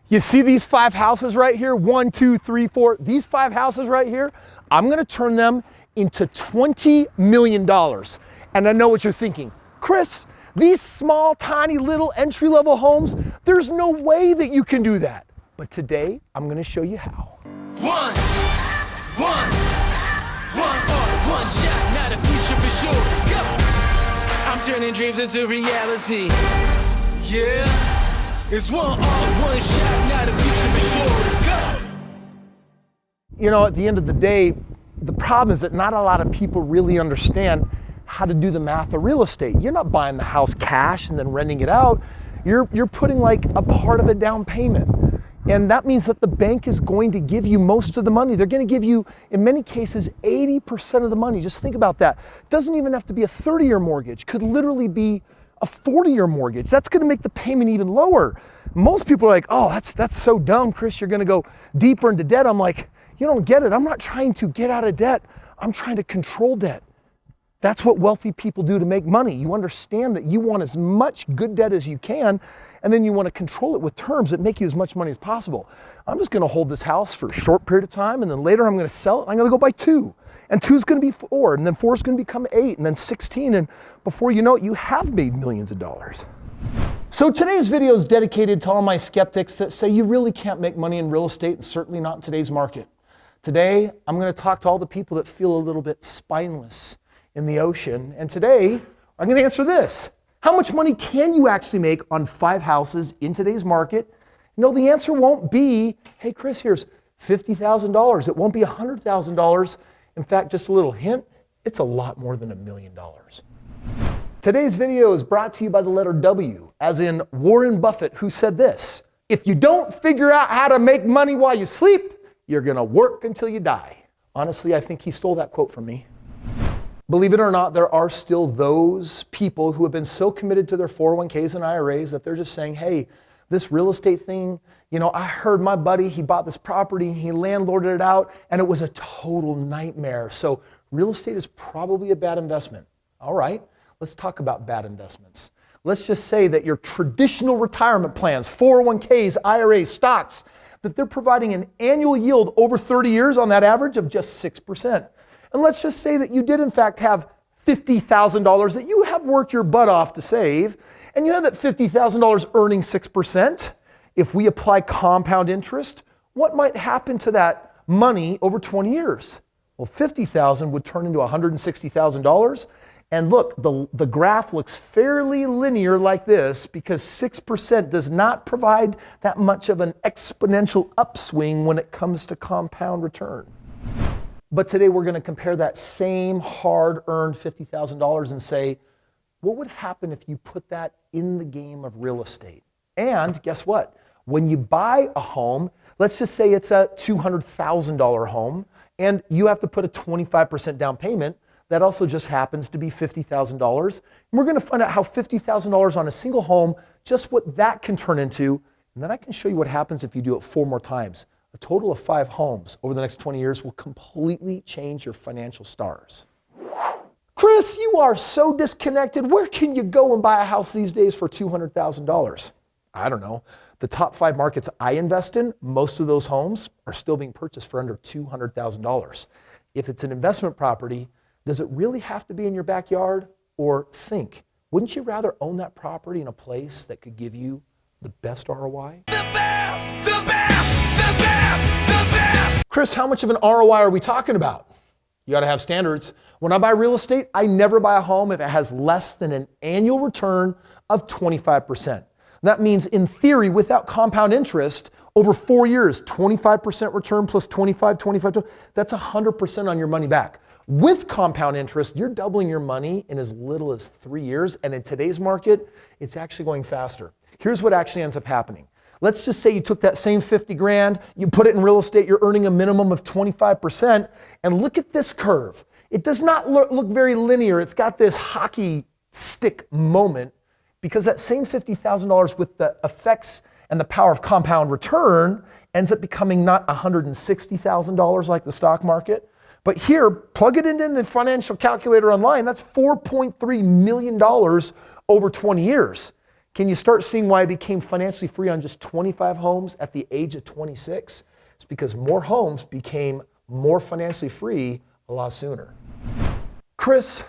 You see these 5 houses right here? 1, 2, 3, 4. These 5 houses right here, I'm gonna turn them into $20 million. And I know what you're thinking. Kris, these small, tiny, little entry-level homes, there's no way that you can do that. But today, I'm gonna show you how. One shot, now the future is yours. Go! I'm turning dreams into reality. Yeah. It's one shot, now the future is yours. Go! You know, at the end of the day, the problem is that not a lot of people really understand how to do the math of real estate. You're not buying the house cash and then renting it out. You're putting like a part of a down payment. And that means that the bank is going to give you most of the money. They're going to give you, in many cases, 80% of the money. Just think about that. It doesn't even have to be a 30-year mortgage. Could literally be a 40-year mortgage. That's going to make the payment even lower. Most people are like, oh, that's so dumb, Kris. You're going to go deeper into debt. I'm like, you don't get it. I'm not trying to get out of debt. I'm trying to control debt. That's what wealthy people do to make money. You understand that you want as much good debt as you can, and then you want to control it with terms that make you as much money as possible. I'm just going to hold this house for a short period of time, and then later I'm going to sell it, and I'm going to go buy 2. And 2 is going to be 4, and then 4 is going to become 8, and then 16, and before you know it, you have made millions of dollars. So today's video is dedicated to all my skeptics that say you really can't make money in real estate, and certainly not in today's market. Today, I'm going to talk to all the people that feel a little bit spineless in the ocean, and today, I'm going to answer this. How much money can you actually make on 5 houses in today's market? No, the answer won't be, hey Kris, here's $50,000. It won't be $100,000. In fact, just a little hint, it's a lot more than $1 million. Today's video is brought to you by the letter W, as in Warren Buffett, who said this: if you don't figure out how to make money while you sleep, you're gonna work until you die. Honestly, I think he stole that quote from me. Believe it or not, there are still those people who have been so committed to their 401ks and IRAs that they're just saying, hey, this real estate thing, you know, I heard my buddy, he bought this property, he landlorded it out, and it was a total nightmare. So real estate is probably a bad investment. All right, let's talk about bad investments. Let's just say that your traditional retirement plans, 401ks, IRAs, stocks, that they're providing an annual yield over 30 years on that average of just 6%. And let's just say that you did in fact have $50,000 that you have worked your butt off to save, and you have that $50,000 earning 6%. If we apply compound interest, what might happen to that money over 20 years? Well, $50,000 would turn into $160,000. And look, the graph looks fairly linear like this because 6% does not provide that much of an exponential upswing when it comes to compound return. But today we're going to compare that same hard-earned $50,000 and say, what would happen if you put that in the game of real estate? And guess what? When you buy a home, let's just say it's a $200,000 home, and you have to put a 25% down payment. That also just happens to be $50,000. And we're going to find out how $50,000 on a single home, just what that can turn into. And then I can show you what happens if you do it 4 more times. A total of 5 homes over the next 20 years will completely change your financial stars. Kris, you are so disconnected. Where can you go and buy a house these days for $200,000? I don't know. The top 5 markets I invest in, most of those homes are still being purchased for under $200,000. If it's an investment property, does it really have to be in your backyard? Or think, wouldn't you rather own that property in a place that could give you the best ROI? The best, the best, the best, the best. Kris, how much of an ROI are we talking about? You got to have standards. When I buy real estate, I never buy a home if it has less than an annual return of 25%. That means, in theory, without compound interest, over 4 years, 25% return plus 25, that's 100% on your money back. With compound interest, you're doubling your money in as little as 3 years. And in today's market, it's actually going faster. Here's what actually ends up happening. Let's just say you took that same 50 grand, you put it in real estate, you're earning a minimum of 25%. And look at this curve. It does not look very linear. It's got this hockey stick moment because that same $50,000 with the effects and the power of compound return ends up becoming not $160,000 like the stock market. But here, plug it into the financial calculator online, that's $4.3 million over 20 years. Can you start seeing why I became financially free on just 25 homes at the age of 26? It's because more homes became more financially free a lot sooner. Kris,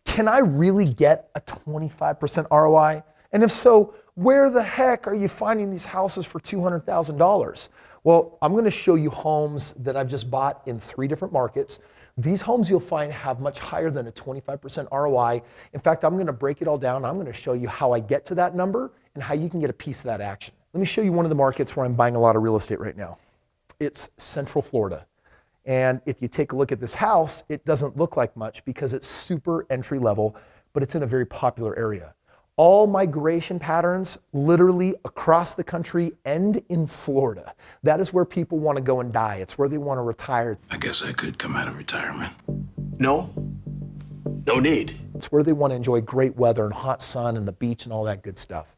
can I really get a 25% ROI? And if so, where the heck are you finding these houses for $200,000? Well, I'm gonna show you homes that I've just bought in 3 different markets. These homes you'll find have much higher than a 25% ROI. In fact, I'm gonna break it all down. I'm gonna show you how I get to that number and how you can get a piece of that action. Let me show you one of the markets where I'm buying a lot of real estate right now. It's Central Florida. And if you take a look at this house, it doesn't look like much because it's super entry level, but it's in a very popular area. All migration patterns literally across the country end in Florida. That is where people want to go and die. It's where they want to retire. I guess I could come out of retirement. No need. It's where they want to enjoy great weather and hot sun and the beach and all that good stuff.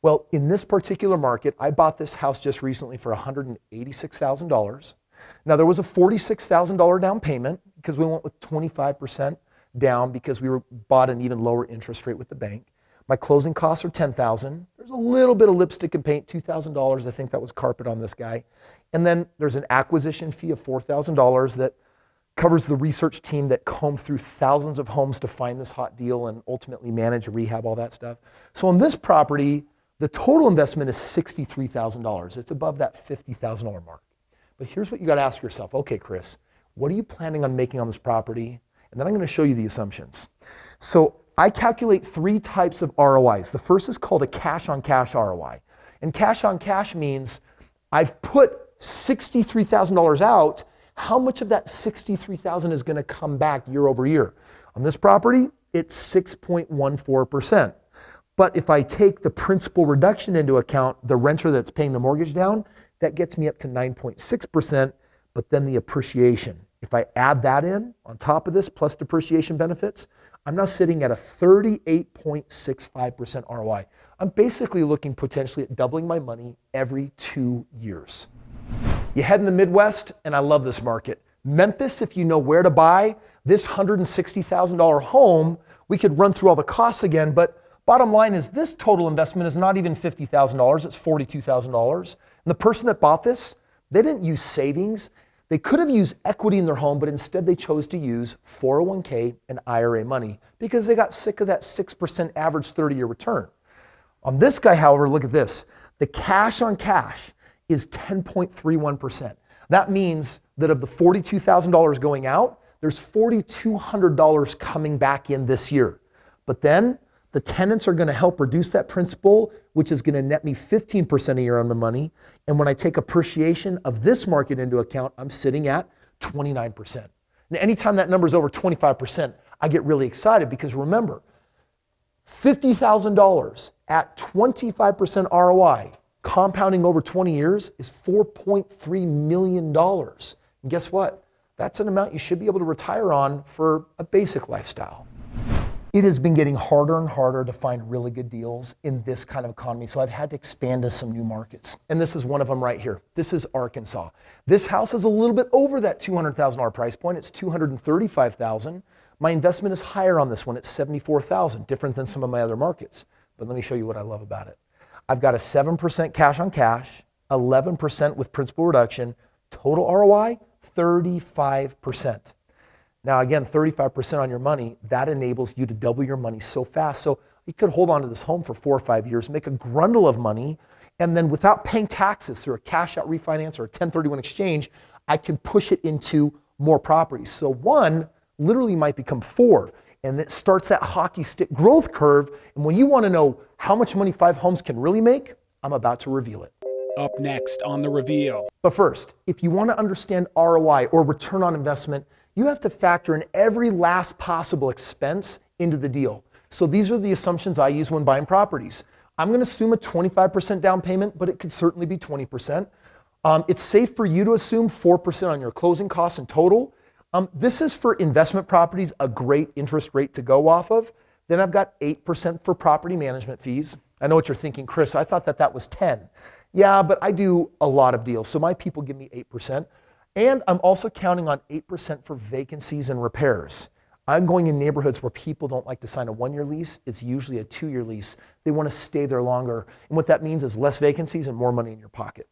Well, in this particular market, I bought this house just recently for $186,000. Now there was a $46,000 down payment because we went with 25% down because we bought an even lower interest rate with the bank. My closing costs are $10,000. There's a little bit of lipstick and paint, $2,000. I think that was carpet on this guy. And then there's an acquisition fee of $4,000 that covers the research team that combed through thousands of homes to find this hot deal and ultimately manage, rehab, all that stuff. So on this property, the total investment is $63,000. It's above that $50,000 mark. But here's what you got to ask yourself. Okay, Kris, what are you planning on making on this property? And then I'm going to show you the assumptions. So I calculate 3 types of ROIs. The first is called a cash on cash ROI. And cash on cash means I've put $63,000 out. How much of that $63,000 is going to come back year over year? On this property, it's 6.14%. But if I take the principal reduction into account, the renter that's paying the mortgage down, that gets me up to 9.6%, but then the appreciation. If I add that in on top of this plus depreciation benefits, I'm now sitting at a 38.65% ROI. I'm basically looking potentially at doubling my money every 2 years. You head in the Midwest, and I love this market. Memphis, if you know where to buy, this $160,000 home, we could run through all the costs again, but bottom line is this total investment is not even $50,000, it's $42,000. And the person that bought this, they didn't use savings. They could have used equity in their home, but instead they chose to use 401k and IRA money because they got sick of that 6% average 30-year return. On this guy, however, look at this. The cash on cash is 10.31%. That means that of the $42,000 going out, there's $4,200 coming back in this year. But then the tenants are going to help reduce that principal, which is going to net me 15% a year on the money. And when I take appreciation of this market into account, I'm sitting at 29%. Now, anytime that number is over 25%, I get really excited because remember, $50,000 at 25% ROI, compounding over 20 years is $4.3 million. And guess what? That's an amount you should be able to retire on for a basic lifestyle. It has been getting harder and harder to find really good deals in this kind of economy, so I've had to expand to some new markets. And this is one of them right here. This is Arkansas. This house is a little bit over that $200,000 price point. It's $235,000. My investment is higher on this one. It's $74,000, different than some of my other markets. But let me show you what I love about it. I've got a 7% cash on cash, 11% with principal reduction, total ROI, 35%. Now again, 35% on your money, that enables you to double your money so fast. So you could hold on to this home for 4 or 5 years, make a grundle of money, and then without paying taxes through a cash out refinance or a 1031 exchange, I can push it into more properties. So 1 literally might become 4, and it starts that hockey stick growth curve. And when you want to know how much money 5 homes can really make, I'm about to reveal it. Up next on The Reveal. But first, if you want to understand ROI or return on investment, you have to factor in every last possible expense into the deal. So these are the assumptions I use when buying properties. I'm going to assume a 25% down payment, but it could certainly be 20%. It's safe for you to assume 4% on your closing costs in total. This is for investment properties, a great interest rate to go off of. Then I've got 8% for property management fees. I know what you're thinking, Kris, I thought that was 10. Yeah, but I do a lot of deals, so my people give me 8%. And I'm also counting on 8% for vacancies and repairs. I'm going in neighborhoods where people don't like to sign a 1-year lease. It's usually a 2-year lease. They want to stay there longer. And what that means is less vacancies and more money in your pocket.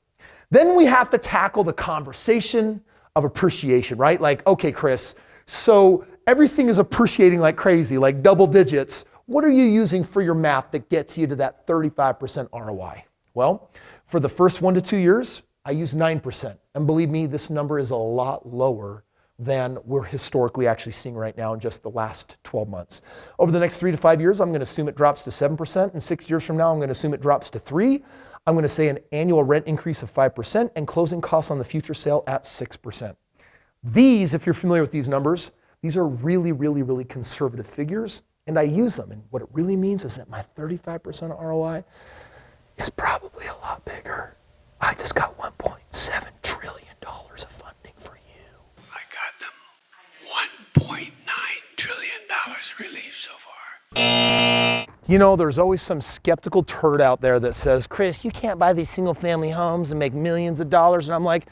Then we have to tackle the conversation of appreciation, right? Like, okay, Kris, so everything is appreciating like crazy, like double digits. What are you using for your math that gets you to that 35% ROI? Well, for the first 1 to 2 years, I use 9%. And believe me, this number is a lot lower than we're historically actually seeing right now in just the last 12 months. Over the next 3 to 5 years, I'm going to assume it drops to 7%. And 6 years from now, I'm going to assume it drops to 3%. I'm going to say an annual rent increase of 5% and closing costs on the future sale at 6%. These, if you're familiar with these numbers, these are really, really, really conservative figures, and I use them. And what it really means is that my 35% ROI is probably a lot bigger. I just got $1.7 trillion of funding for you. I got them $1.9 trillion relief so far. You know, there's always some skeptical turd out there that says, Kris, you can't buy these single family homes and make millions of dollars. And I'm like,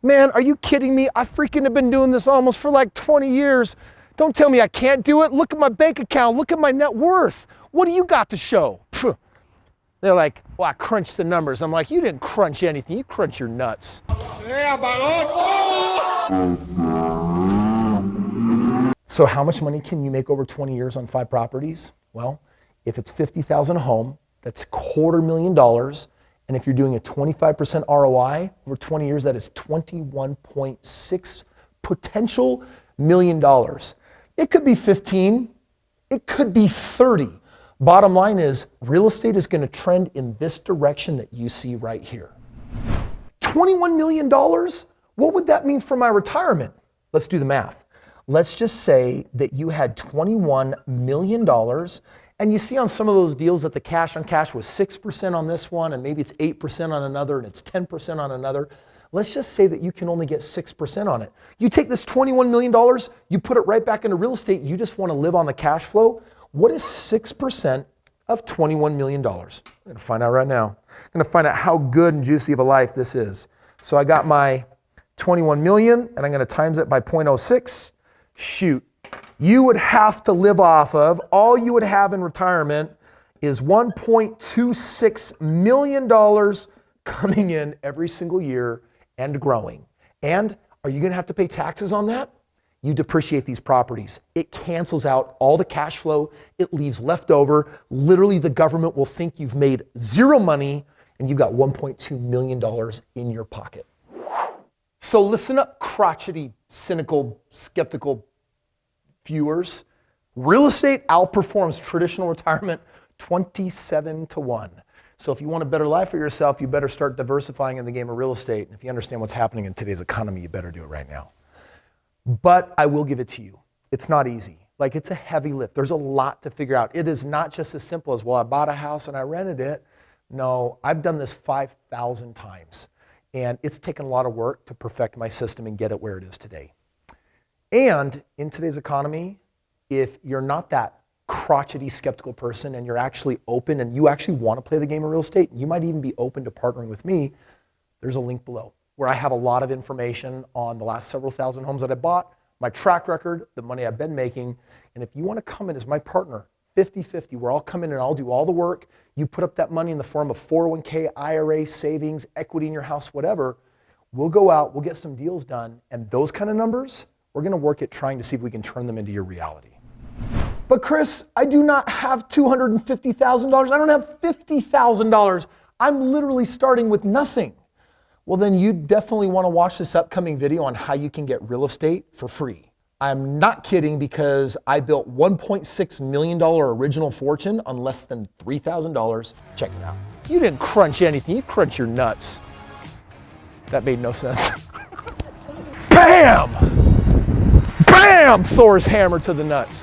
man, are you kidding me? I freaking have been doing this almost for like 20 years. Don't tell me I can't do it. Look at my bank account. Look at my net worth. What do you got to show? Phew. They're like, well, I crunched the numbers. I'm like, you didn't crunch anything. You crunch your nuts. So how much money can you make over 20 years on 5 properties? Well, if it's $50,000 a home, that's $250,000. And if you're doing a 25% ROI over 20 years, that is $21.6 potential million dollars. It could be 15, it could be 30. Bottom line is real estate is going to trend in this direction that you see right here. $21 million? What would that mean for my retirement? Let's do the math. Let's just say that you had $21 million, and you see on some of those deals that the cash on cash was 6% on this one, and maybe it's 8% on another, and it's 10% on another. Let's just say that you can only get 6% on it. You take this $21 million, you put it right back into real estate, you just want to live on the cash flow. What is 6% of $21 million? I'm going to find out right now. I'm going to find out how good and juicy of a life this is. So I got my 21 million, and I'm going to times it by 0.06. Shoot. You would have to live off of, all you would have in retirement is $1.26 million coming in every single year and growing. And are you going to have to pay taxes on that? You depreciate these properties. It cancels out all the cash flow. It leaves left over. Literally, the government will think you've made zero money and you've got $1.2 million in your pocket. So listen up, crotchety, cynical, skeptical viewers. Real estate outperforms traditional retirement 27-1. So if you want a better life for yourself, you better start diversifying in the game of real estate. And if you understand what's happening in today's economy, you better do it right now. But I will give it to you. It's not easy. Like, it's a heavy lift. There's a lot to figure out. It is not just as simple as, well, I bought a house and I rented it. No, I've done this 5,000 times. And it's taken a lot of work to perfect my system and get it where it is today. And in today's economy, if you're not that crotchety, skeptical person and you're actually open and you actually want to play the game of real estate, you might even be open to partnering with me, there's a link below where I have a lot of information on the last several thousand homes that I bought, my track record, the money I've been making. And if you want to come in as my partner, 50-50, where I'll come in and I'll do all the work, you put up that money in the form of 401k, IRA, savings, equity in your house, whatever, we'll go out, we'll get some deals done, and those kind of numbers, we're going to work at trying to see if we can turn them into your reality. But Kris, I do not have $250,000. I don't have $50,000. I'm literally starting with nothing. Well, then you definitely want to watch this upcoming video on how you can get real estate for free. I'm not kidding, because I built $1.6 million original fortune on less than $3,000. Check it out. You didn't crunch anything. You crunch your nuts. That made no sense. Bam! Bam! Thor's hammer to the nuts.